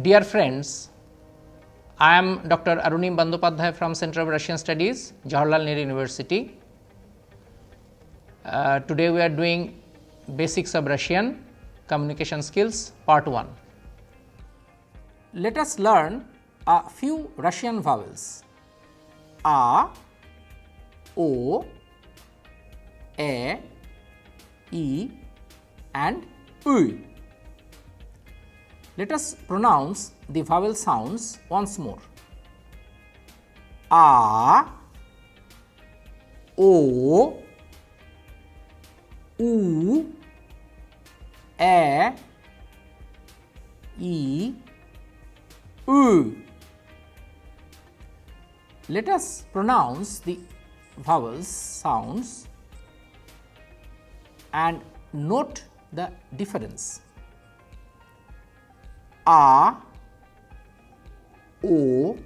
Dear friends, I am Dr. Arunim Bandyopadhyay from Center of Russian Studies, Jawaharlal Nehru University. Today we are doing Basics of Russian Communication Skills Part 1. Let us learn a few Russian vowels: A, O, A, E and U. Let us pronounce the vowel sounds once more: A, O, U, A, E, U. Let us pronounce the vowels sounds and note the difference. A, O,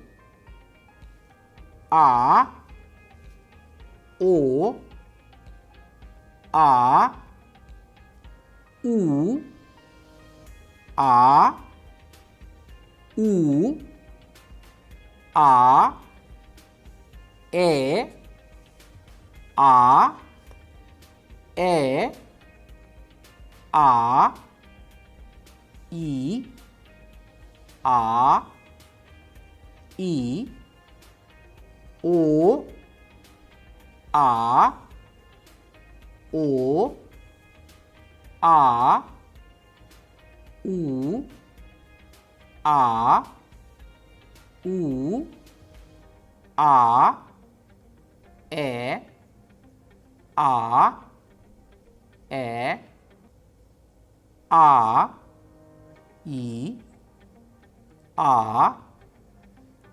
A, O, A, U, A, U, A, A, A, A, A, E, A, E, O, A, O, A, U, A, U, A, E, A, E, A, E, A,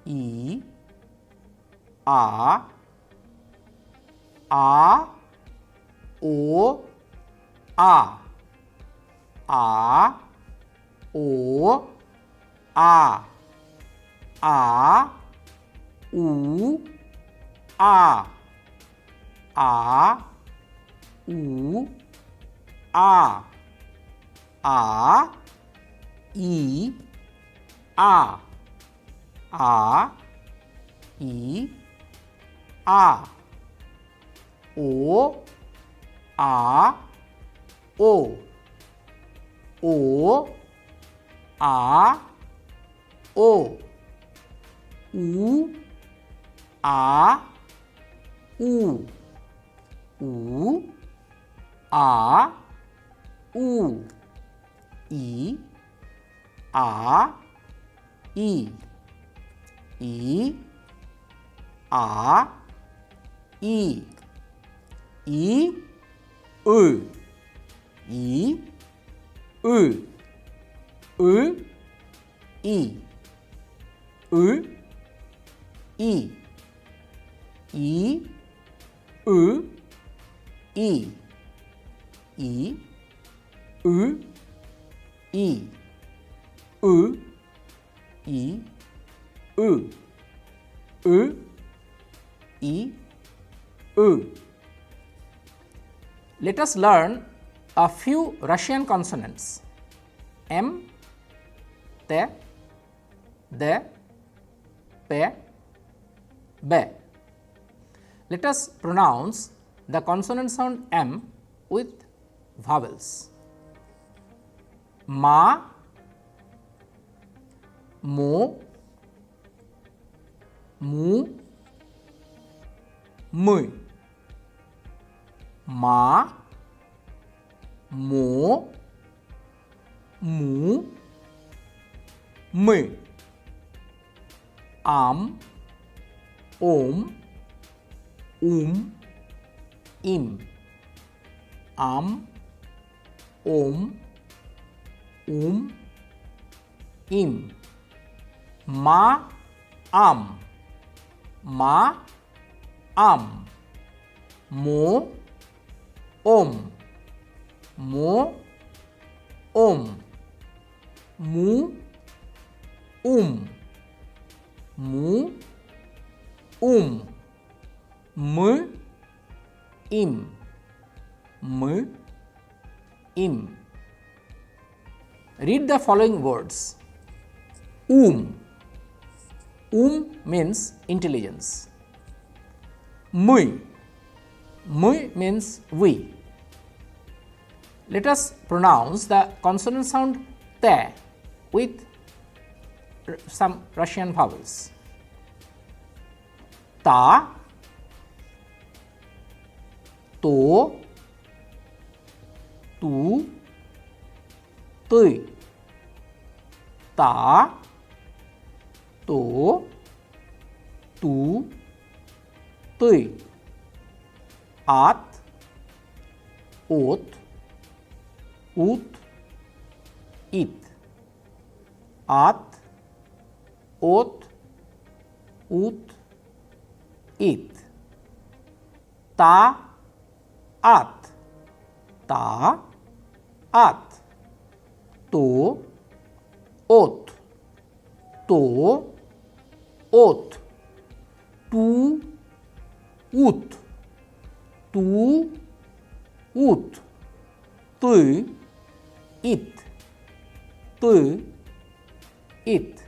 E, A, A, O, A, A, O, A, A, U, A, A, U, A, A, E, A, A, E, A, O, A, O, O, A, O, U, A, U, U, A, U, E, A, E, E, A, E, E, U, E, U, U, E, U, E, E, U, E, E, U, E, U, E, U, U, E, U. Let us learn a few Russian consonants: M, T, D, P, B. Let us pronounce the consonant sound M with vowels: Ma, Mo, Mu, Mu. Ma, Mo, Mu, Mu. Am, Om, Im. Am, Om, Im. Ma, Am, Ma, Am. Mo, Om, Mo, Om. Mu, Mu, M, Im. Read the following words: means intelligence. Mui means we. Let us pronounce the consonant sound te with some Russian vowels. Ta, to, tu, tui. Ta, to, tu, tui. At, ot, ut, it. At, ot, ut, it. Ta, at, ta, at. To, ot, to, ot. Tu, ut, tu, ut. Tui, it, tui, it.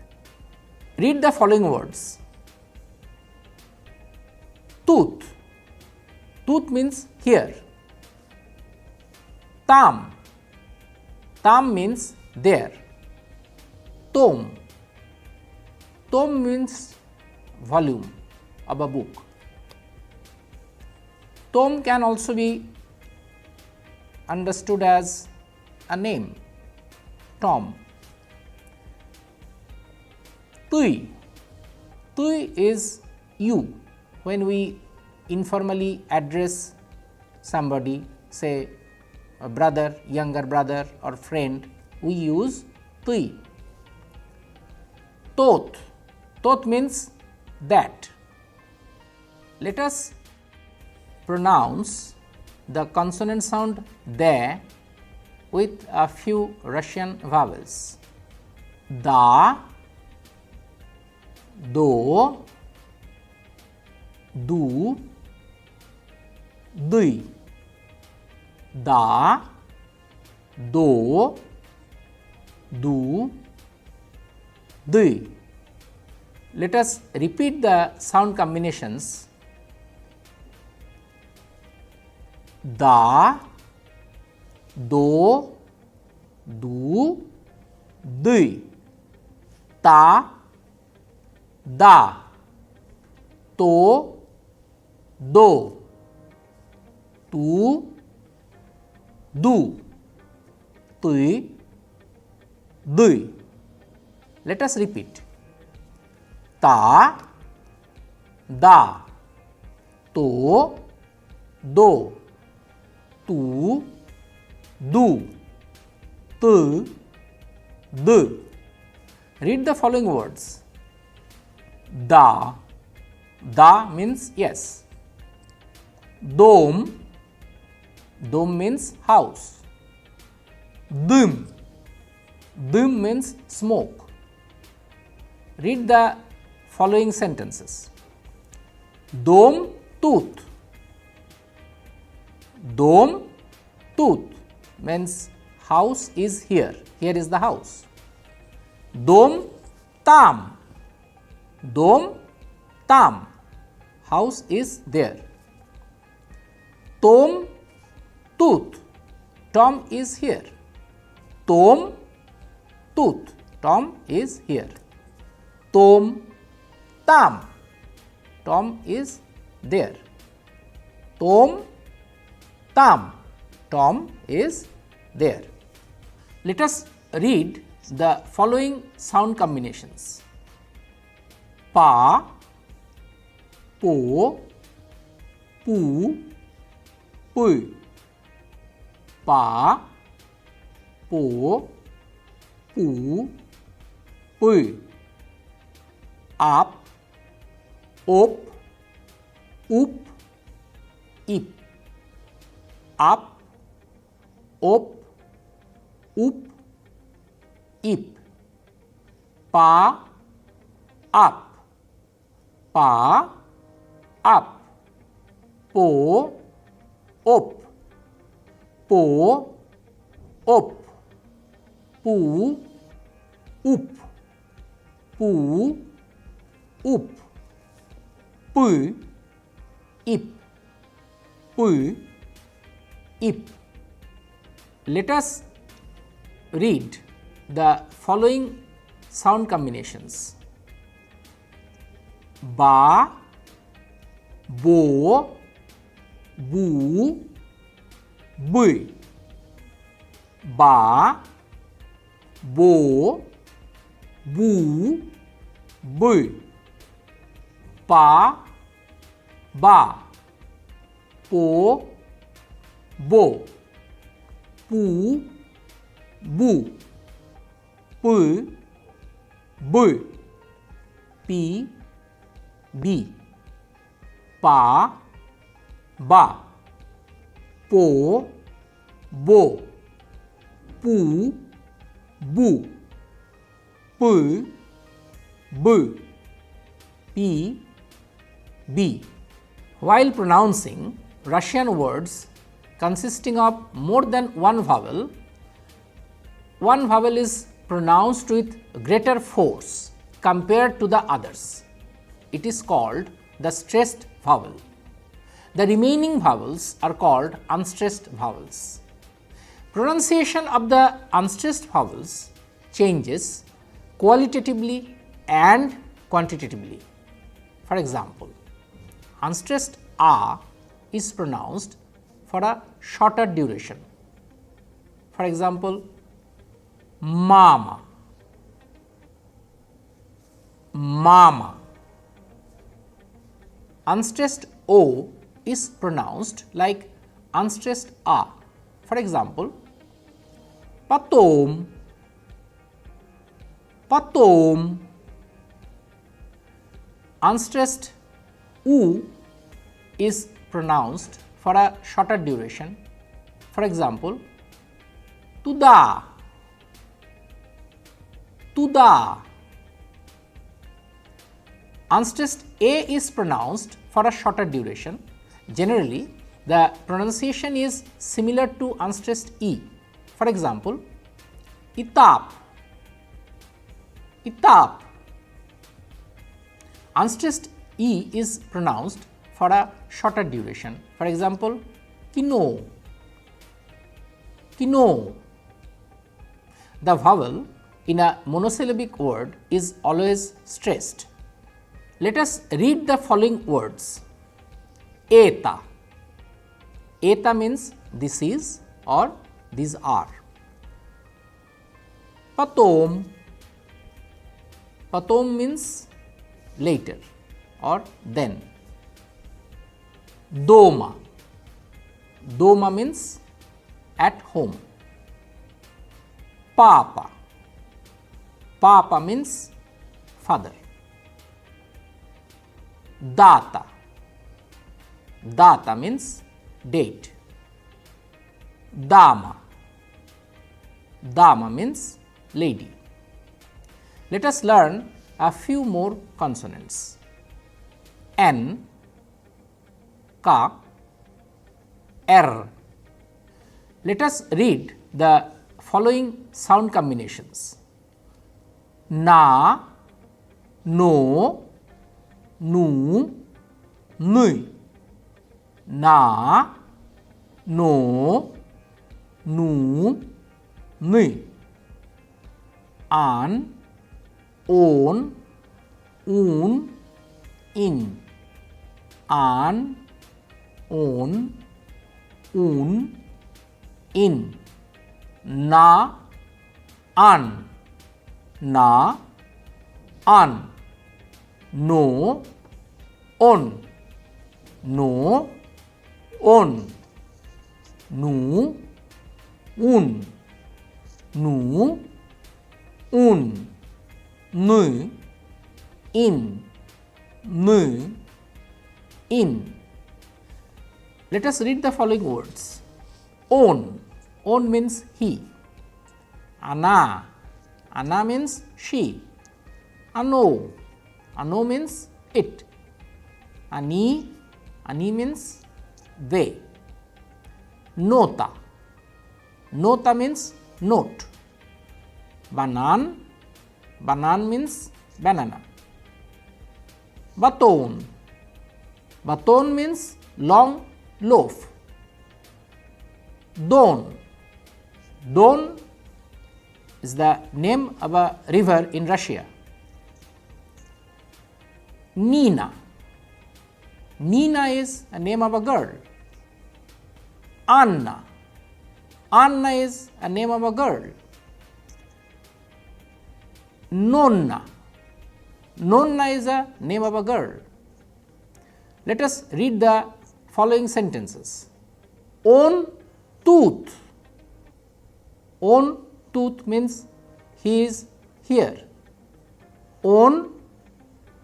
Read the following words. Tooth, tooth means here. Tam, tam means there. Tom, tom means volume of a book. Tom can also be understood as a name, Tom. Tui, tui is you. When we informally address somebody, say a brother, younger brother or friend, we use tui. Tot, tot means that. Let us pronounce the consonant sound de with a few Russian vowels. Da, do, du, dui. Da, do, du, dui. Let us repeat the sound combinations. Da, do, du, dui. Ta, da, to, do, tu, du, tui, dui. Let us repeat. Ta, da, to, do, tu, du, tu, du. Read the following words. Da, da means yes. Dom, dom means house. Dum, dum means smoke. Read the following sentences. Dom, tooth. Dom, tooth means house is here. Here is the house. Dom, tam. Dom, tam. House is there. Tom, tooth. Tom is here. Tom, tooth. Tom is here. Tom, tam. Tom is there. Tom, tam. Tom is there. Let us read the following sound combinations. Pa, po, pu, pui. Pa, po, pu, pui. Ap, op, up, ip. Up, op, up, ip. Pa, up. Pa, up. Po, op. Po, op. Pu, up. pu, up, pu, ip, pu, ip. Let us read the following sound combinations: ba, bo, bu, bui. Ba, bo, bu, bui. Pa, ba, po, bo, pu, bu, pu, bu, pi, bi. Pa, ba, po, bo, pu, bu, pu, bu, pi, bi. While pronouncing Russian words consisting of more than one vowel is pronounced with greater force compared to the others. It is called the stressed vowel. The remaining vowels are called unstressed vowels. Pronunciation of the unstressed vowels changes qualitatively and quantitatively. For example, unstressed a is pronounced for a shorter duration. For example, mama, mama. Unstressed o is pronounced like unstressed a. For example, patom, patom. Unstressed u is pronounced for a shorter duration. For example, tuda, tuda. Unstressed a is pronounced for a shorter duration. Generally, the pronunciation is similar to unstressed e. For example, itap, itap. Unstressed e is pronounced for a shorter duration. For example, kino, kino. The vowel in a monosyllabic word is always stressed. Let us read the following words. Eta. Eta means this is or these are. Patom. Patom means later or then. Doma. Doma means at home. Papa. Papa means father. Data. Data means date. Dama. Dama means lady. Let us learn a few more consonants. N, ka, r. Let us read the following sound combinations. Na, no, nu, nui. Na, no, nu, nui. An, on, un, in. An, on, un, in. Na, an. Na, an. No, on. No, on. Nu, un. Nu, un. Nu, in. Nu, in. Let us read the following words. Own. Own means he. Ana. Ana means she. Ano. Ano means it. Ani. Ani means they. Nota. Nota means note. Banan. Banan means banana. Baton. Baton means long loaf. Don. Don is the name of a river in Russia. Nina. Nina is a name of a girl. Anna. Anna is a name of a girl. Nonna. Nonna is a name of a girl. Let us read the following sentences. Own tooth. Own tooth means he is here. Own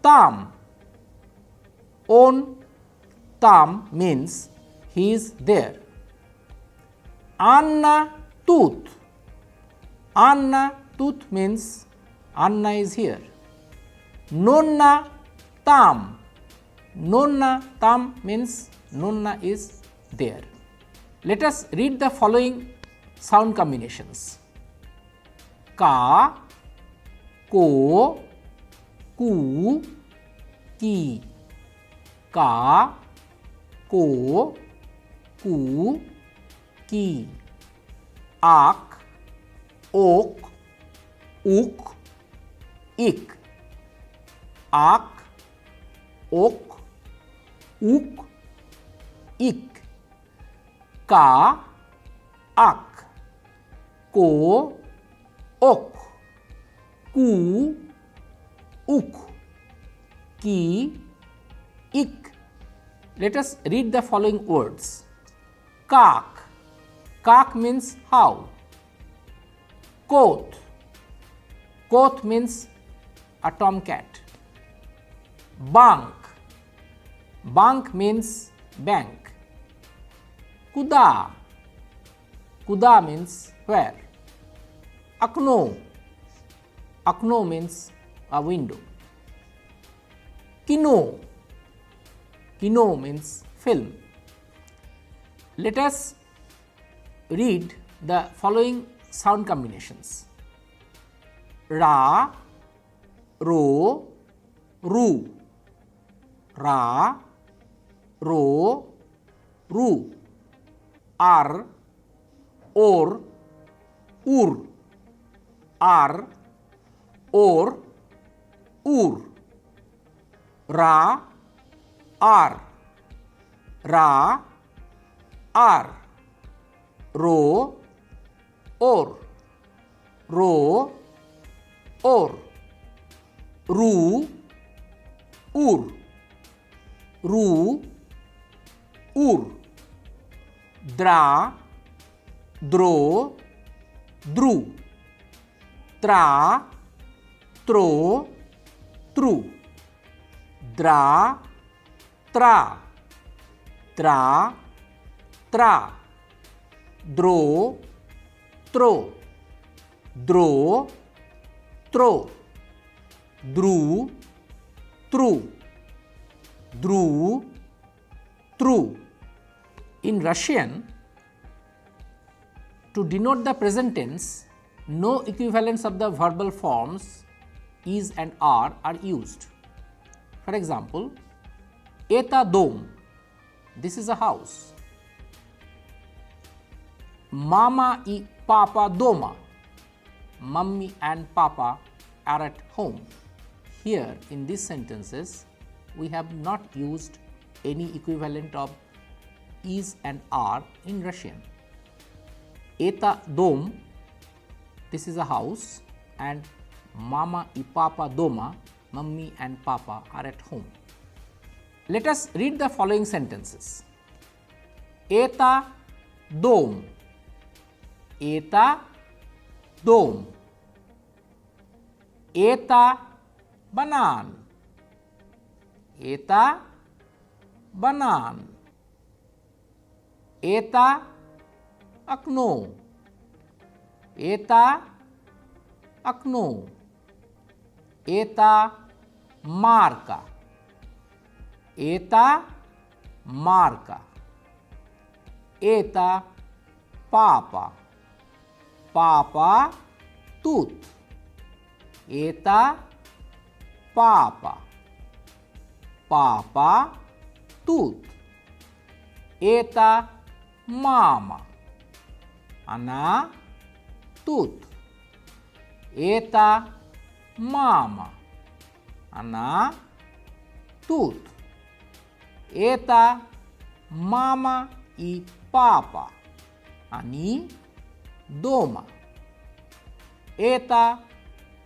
thumb. Own thumb means he is there. Anna tooth. Anna tooth means Anna is here. Nonna thumb. Nonna thumb means Nonna is there. Let us read the following sound combinations. Ka, ko, ku, ki. Ka, ko, ku, ki. Ak, ok, uk, ik. Ak, ok, uk, ik. Ka, ak, ko, ok, ku, uk, ki, ik. Let us read the following words. Kak. Kak means how. Koth. Koth means a tomcat. Bank. Bank means bank. Kuda. Kuda means where. Akno. Akno means a window. Kino. Kino means film. Let us read the following sound combinations. Ra, ro, ru. Ra, ro, ru. Ar, or, ur. Ar, or, ur. Ra, ar. Ra, ar. Ro, or. Ro, or. Ru, ur. Ru, ur. Dra, dro, dru. Tra, tro, tru. Dra, tra. Tra, tra. Dro, tro. Dro, tro. Dru, tru. Dru, tru. In Russian, to denote the present tense, no equivalents of the verbal forms is and are used. For example, Eta dom, this is a house. Mama и papa doma, mummy and papa are at home. Here in these sentences, we have not used any equivalent of is and are in Russian. Eta dom, this is a house, and mama и papa doma, mummy and papa are at home. Let us read the following sentences. Eta dom. Eta dom. Eta banan. Eta banan. Eta akno. Eta akno. Eta marca. Eta marca. Eta papa. Papa tooth. Eta papa, papa, tooth. Eta, mama, ana, tooth. Eta, mama, ana, tooth. Eta, mama и папа, они дома. Это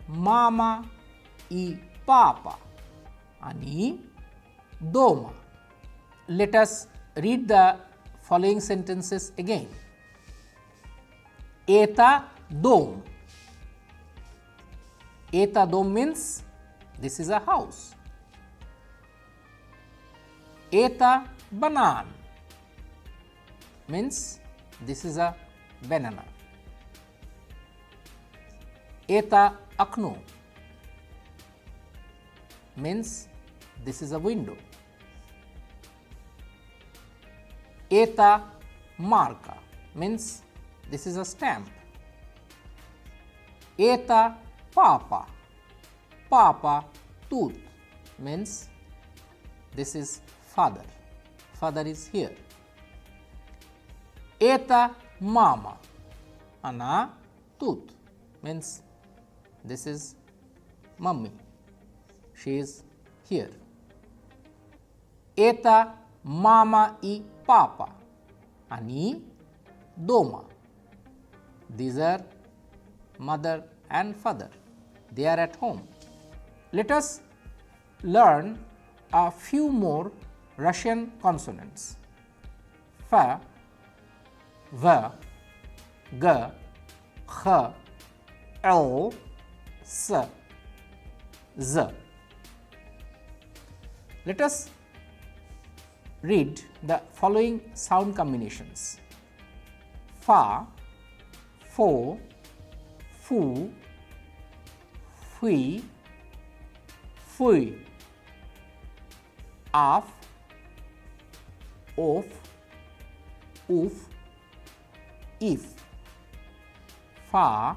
мама и папа, они дома. Let us read the following sentences again. Это дом. Это дом means this is a house. Это банан means this is a banana. Eta окно means this is a window. Eta marca means this is a stamp. Eta papa, papa tooth means this is father, father is here. Eta mama, ana tooth means this is mummy, she is here. Eta mama и papa, они дома. These are mother and father, they are at home. Let us learn a few more Russian consonants. Fa, v, g, h, l, s, z. Let us read the following sound combinations: fa, fo, fu, fui, fui, af, of, uf, if. Fa,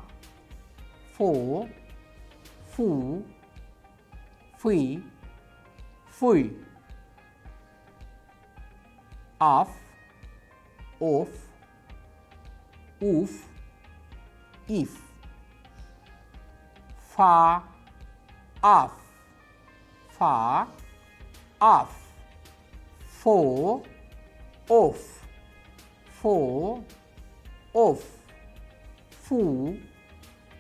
fo, fu, fui, fui. Af, of, uf, if. Fa, af, fa, af. Fo, of, fo, of. Fu,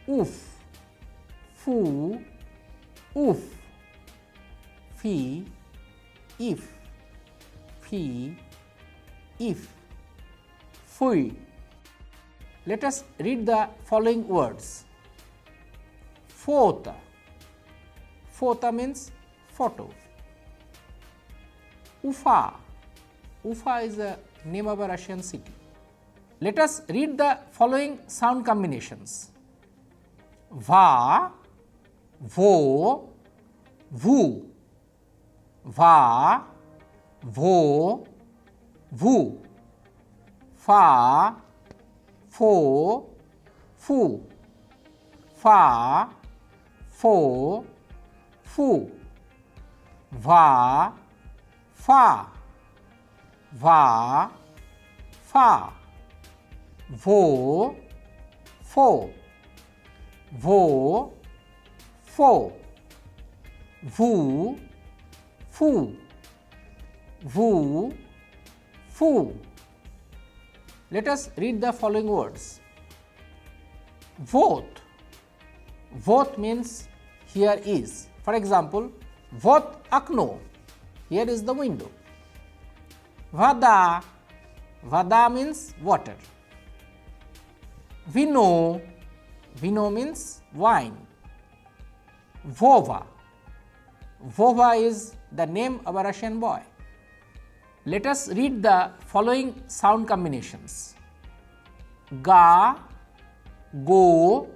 uf, fu, uf. Fi, if, fi, if. Fui. Let us read the following words. Phota, phota means photo. Ufa, Ufa is the name of a Russian city. Let us read the following sound combinations: va, vo, vu. Va, vo, vu. Fa, fo, fu. Fa, fo, fu. Va, fa. Va, fa. Vo, fo. Vo, fo. Vu, fu. Vu, fu. Let us read the following words. Vote. Vote means here is. For example, вот окно. Here is the window. Вода. Вода means water. Vino. Vino means wine. Vova. Vova is the name of a Russian boy. Let us read the following sound combinations: ga, go,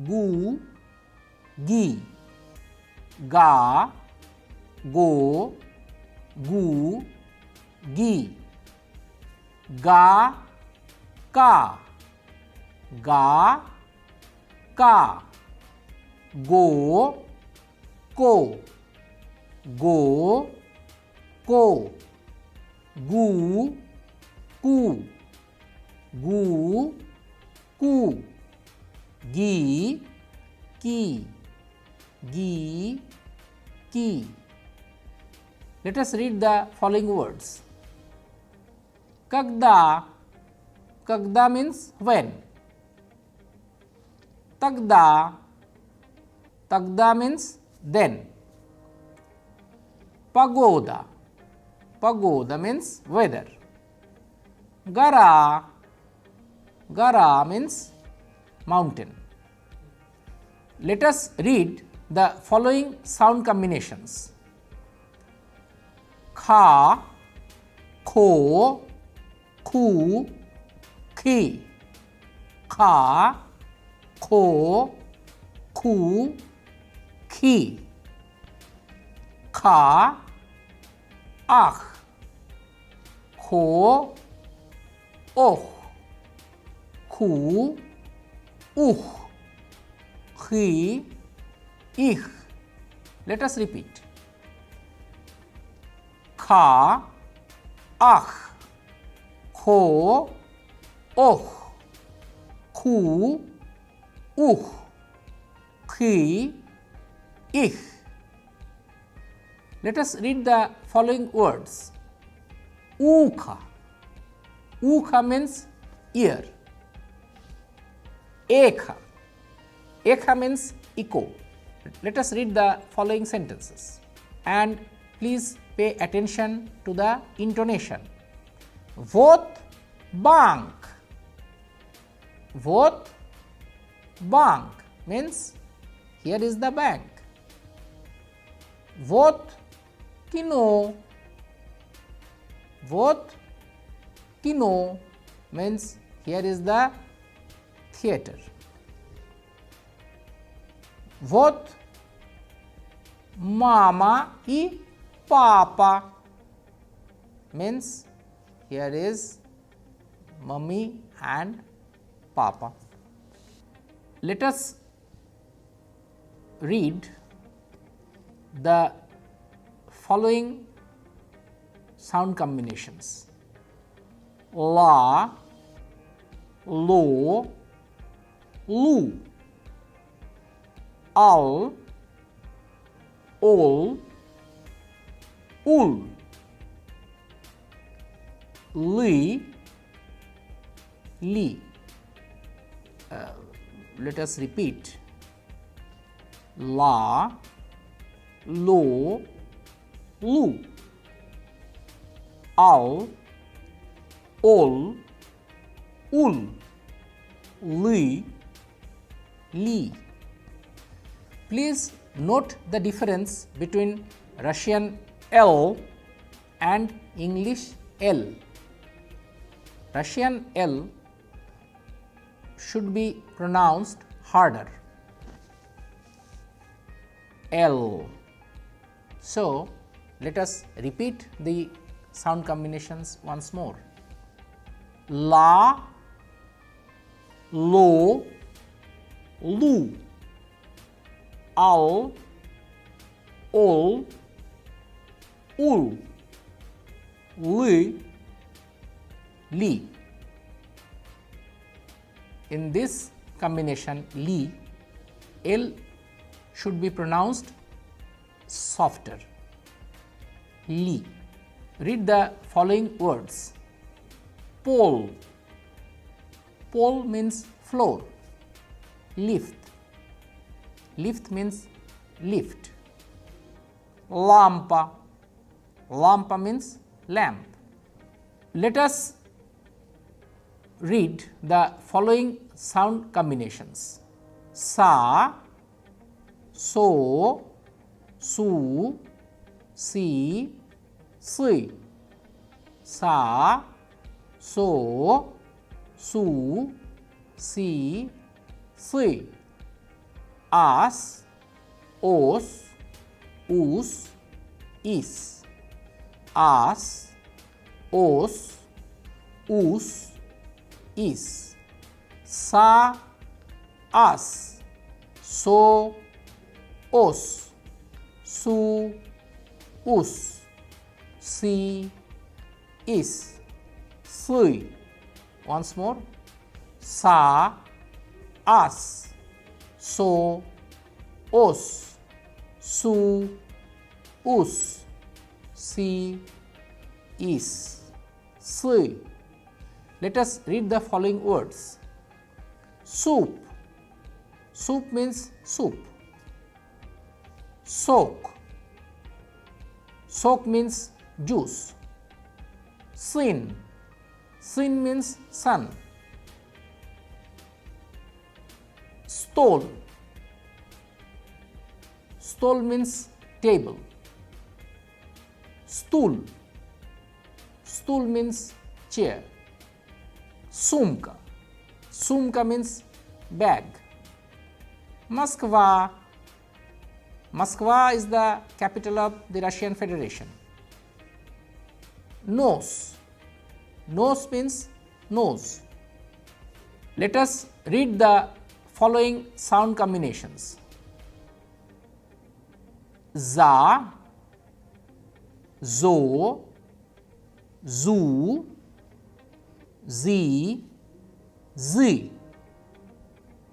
gu, gi. Ga, go, gu, gi. Ga, ka. Ga, ka. Go, ko, go, ko, gu, ku, gu, ku, gi, ki, gi, ki. Let us read the following words. Kagda, kagda means when. Tagda, tagda means then. Pagoda, pagoda means weather. Gara, gara means mountain. Let us read the following sound combinations. Kha, kho, khu, khi. Kha, kho, khu, khi. Kha, akh, kho, oh, khu, uh, khi, ich. Let us repeat. Kha, akh, kho, oh, khu, khi, ich. Let us read the following words. Ukha, ukha means ear. Ekha, ekha means echo. Let us read the following sentences and please pay attention to the intonation. Vot bank, vot bank means here is the bank. Vot kino, vot kino means here is the theater. Vot mama y papa means here is mummy and papa. Let us read the following sound combinations. La, lo, lu. Al, ol, ul. Li, li. Let us repeat. La, lo, lu. Al, ol, ul. Li, li. Please note the difference between Russian L and English L. Russian L should be pronounced harder. L. So, let us repeat the sound combinations once more. La, lo, lu. Al, ol, ul. Li, li. In this combination li, L should be pronounced softer. Li. Read the following words. Pole, pole means floor. Lift, lift means lift. Lampa, lampa means lamp. Let us read the following sound combinations. Sa, so, su, si, si. Sa, so, su, si, si. As, os, us, is. As, os, us, is. Sa, as, so, os. su, us, si, is, sui. Once more, sa, as, so, os, su, us, si, is, sui. Let us read the following words. Soup. Soup means soup. Soak. Soak means juice. Sin. Sin means sun. Stole. Stole means table. Stool. Stool means chair. Sumka. Sumka means bag. Moskva. Moskva is the capital of the Russian Federation. Nose. Nose means nose. Let us read the following sound combinations. Za, zo, zu, zi, zi.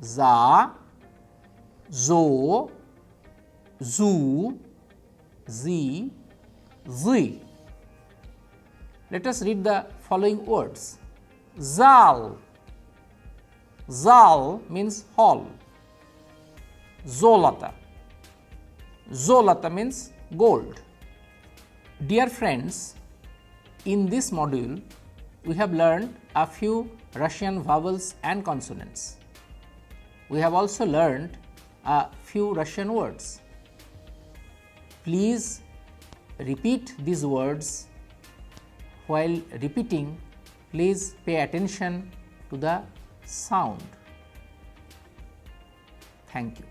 Za, zo, zu, zi, zi. Let us read the following words. Zal. Zal means hall. Zolata. Zolata means gold. Dear friends, in this module we have learned a few Russian vowels and consonants. We have also learned a few Russian words. Please repeat these words. While repeating, please pay attention to the sound. Thank you.